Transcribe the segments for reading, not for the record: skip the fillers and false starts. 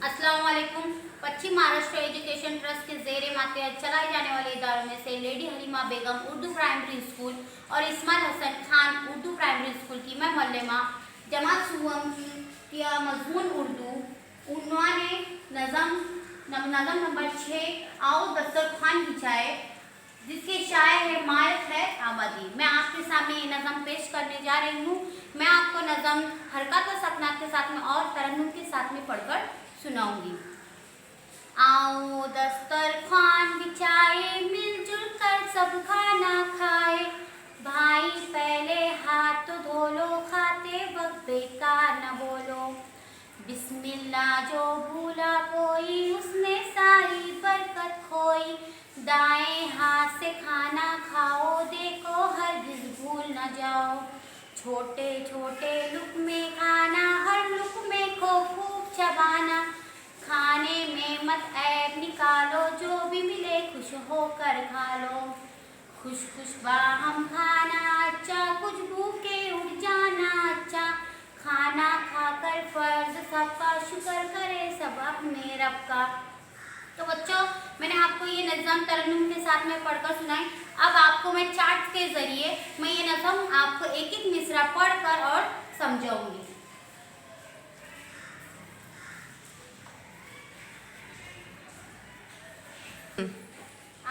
अस्सलाम वालेकुम। पश्चिम Maharashtra education trust के ज़ेरे मातहत चलाए जाने वाले इदारों में से लेडी हलीमा बेगम उर्दू प्राइमरी स्कूल और इस्माइल हसन खान उर्दू प्राइमरी स्कूल की मैं मौलमा जमात सुवम की मजमून उर्दू उन्होंने नज़म नंबर 6 आओ दस्तरखान बिछाए, जिसके शायर है मायल खैर आबादी। मैं आपके सामने ये नज़म पेश करने जा रही हूँ। मैं आपको नज़म हरकत व सकनात के साथ में और तरन्नुम के साथ में पढ़कर सुनाऊंगी। आओ दस्तरखान बिछाए, मिलजुल कर सब खाना खाए, भाई पहले हाथ तो धो लो, खाते वक्त बेकार न बोलो, बिस्मिल्लाह जो भूला कोई उसने सारी बरकत खोई, दाएं हाथ से खाना खाओ देखो हरगिज़ भूल न जाओ, छोटे छोटे लुक़मे खाना हर लुक़मे को खूब चबाना, खाने में मत ऐब निकालो जो भी मिले खुश होकर खा लो, खुश खुश बाहम खाना अच्छा, कुछ भूखे उठ जाना अच्छा, खाना खाकर फर्ज सबका शुक्र करे सब अपने रब का। तो बच्चों, मैंने आपको ये नज़म तरन्नुम के साथ में पढ़कर सुनाई। अब आपको मैं चार्ट के ज़रिए मैं ये नज़म आपको एक एक मिसरा पढ़कर और समझाऊंगी।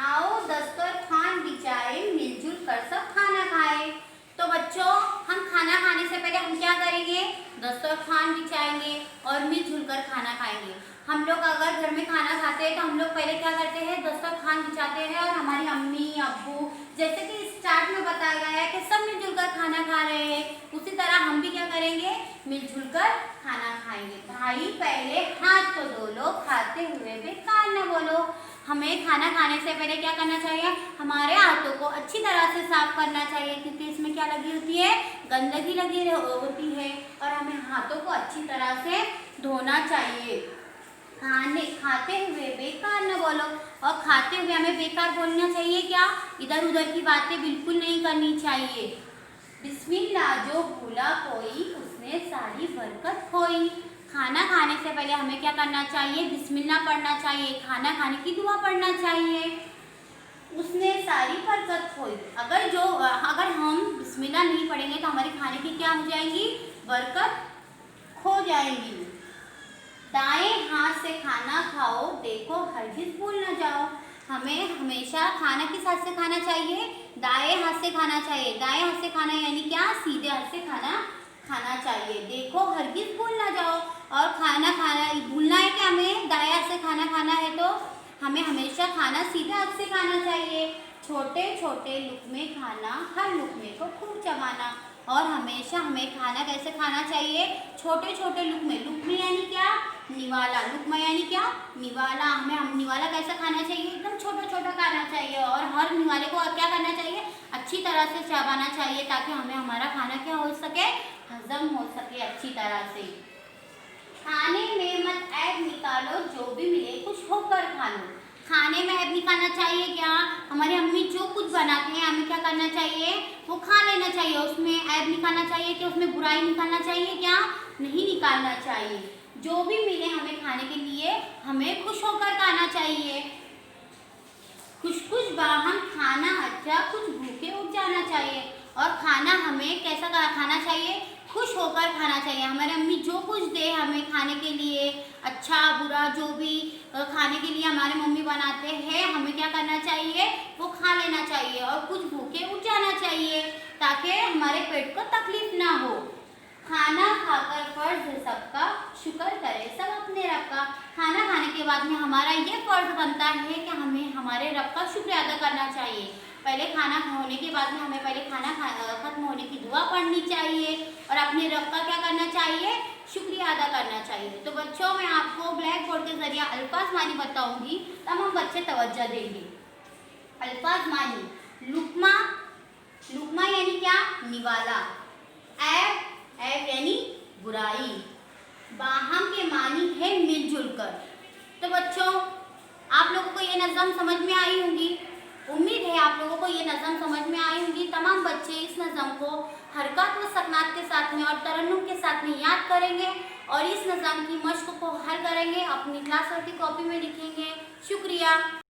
आओ दस्तरखान बिछाए, मिलजुल कर सब खाना खाए। तो बच्चों, हम खाना खाने से पहले हम क्या करेंगे? दस्तरखान बिछाएंगे और मिलजुल कर खाना खाएंगे। हम लोग अगर घर में खाना खाते हैं तो हम लोग पहले क्या करते हैं? दस्तरखान बिछाते हैं और हमारी अम्मी अब्बू, जैसे कि इस चार्ट में बताया गया है कि सब मिलजुल कर खाना खा रहे हैं, उसी तरह हम भी क्या करेंगे? मिलजुल कर खाना खाएंगे। भाई पहले हाथ तो धो लो, खाते हुए बेकार न बोलो। हमें खाना खाने से पहले क्या करना चाहिए? हमारे हाथों को अच्छी तरह से साफ करना चाहिए, क्योंकि इसमें क्या लगी होती है? गंदगी लगी होती है, और हमें हाथों को अच्छी तरह से धोना चाहिए। खाते हुए बेकार न बोलो, और खाते हुए हमें बेकार बोलना चाहिए क्या? इधर उधर की बातें बिल्कुल नहीं करनी चाहिए। बिस्मिल्लाह जो भूला कोई उसने सारी बरकत खोई। खाना खाने से पहले हमें क्या करना चाहिए? बिस्मिल्लाह पढ़ना चाहिए, खाना खाने की दुआ पढ़ना चाहिए। उसने सारी बरकत खोई। अगर हम बिस्मिल्लाह नहीं पढ़ेंगे तो हमारे खाने की क्या हो जाएंगी? बरकत खो जाएंगी। दाएं हाथ से खाना खाओ देखो हरगिज़ भूल न जाओ। हमें हमेशा खाना किस हाथ से खाना चाहिए? दाएं हाथ से खाना चाहिए। दाएं हाथ से खाना यानी क्या? सीधे हाथ से खाना चाहिए। देखो हरगिज़ भूल ना जाओ। और खाना भूलना है कि हमें दाएं हाथ से खाना खाना है, तो हमें हमेशा खाना सीधे हाथ से खाना चाहिए। छोटे छोटे लुक़मे खाना हर लुक़मे को खूब चबाना। और हमेशा हमें खाना कैसे खाना चाहिए? छोटे छोटे लुक़मे। लुक़मे यानी क्या? निवाला। लुक़मा यानी क्या? निवाला। हमें निवाला कैसे खाना चाहिए? एकदम छोटा छोटा खाना चाहिए, और हर निवाले को क्या करना चाहिए? अच्छी तरह से चबाना चाहिए, ताकि हमें हमारा खाना क्या हो सके? हजम हो सके अच्छी तरह से। खाने में मत ऐब निकालो जो भी मिले खुश होकर खा लो। खाने में ऐब निकालना चाहिए क्या? हमारी अम्मी जो कुछ बनाते हैं हमें क्या करना चाहिए? वो खा लेना चाहिए। उसमें ऐब निकालना चाहिए कि उसमें बुराई निकालना चाहिए क्या? नहीं निकालना चाहिए। जो भी मिले हमें खाने के लिए हमें खुश होकर खाना चाहिए। खुश खुश बाहम खाना अच्छा, कुछ भूखे उठ जाना चाहिए। और खाना हमें कैसा खाना चाहिए? खुश होकर खाना चाहिए। हमारी अम्मी जो कुछ दे हमें खाने के लिए, अच्छा बुरा जो भी खाने के लिए हमारे मम्मी बनाते हैं, हमें क्या करना चाहिए? वो खा लेना चाहिए, और कुछ भूखे उठ जाना चाहिए, ताकि हमारे पेट को तकलीफ ना हो। खाना खाकर फर्ज है सबका, शुक्र करे सब अपने रब का। खाना खाने के बाद में हमारा ये फर्ज बनता है कि हमें हमारे रब का शुक्र अदा करना चाहिए। पहले खाना होने के बाद में हमें पहले खाना खत्म होने की दुआ पढ़नी चाहिए, और अपने रब का क्या करना चाहिए? शुक्रिया अदा करना चाहिए। तो बच्चों, मैं आपको ब्लैक बोर्ड के जरिए अल्फाज मानी बताऊंगी, तमाम बच्चे तवज्जो देंगे। अल्फाज मानी। लुक़मा। लुक़मा यानी क्या? निवाला। ऐब। ऐब यानी बुराई। बाहम के मानी है मिलजुल कर। तो बच्चों, आप लोगों को ये नज़म समझ में आई होंगी। उम्मीद है आप लोगों को ये नज़म समझ में आई होगी। तमाम बच्चे इस नज़म को हरकत व सकनात के साथ में और तरन्नुम के साथ में याद करेंगे और इस नज़म की मश्क को हल करेंगे, अपनी क्लास वर्क की कॉपी में लिखेंगे। शुक्रिया।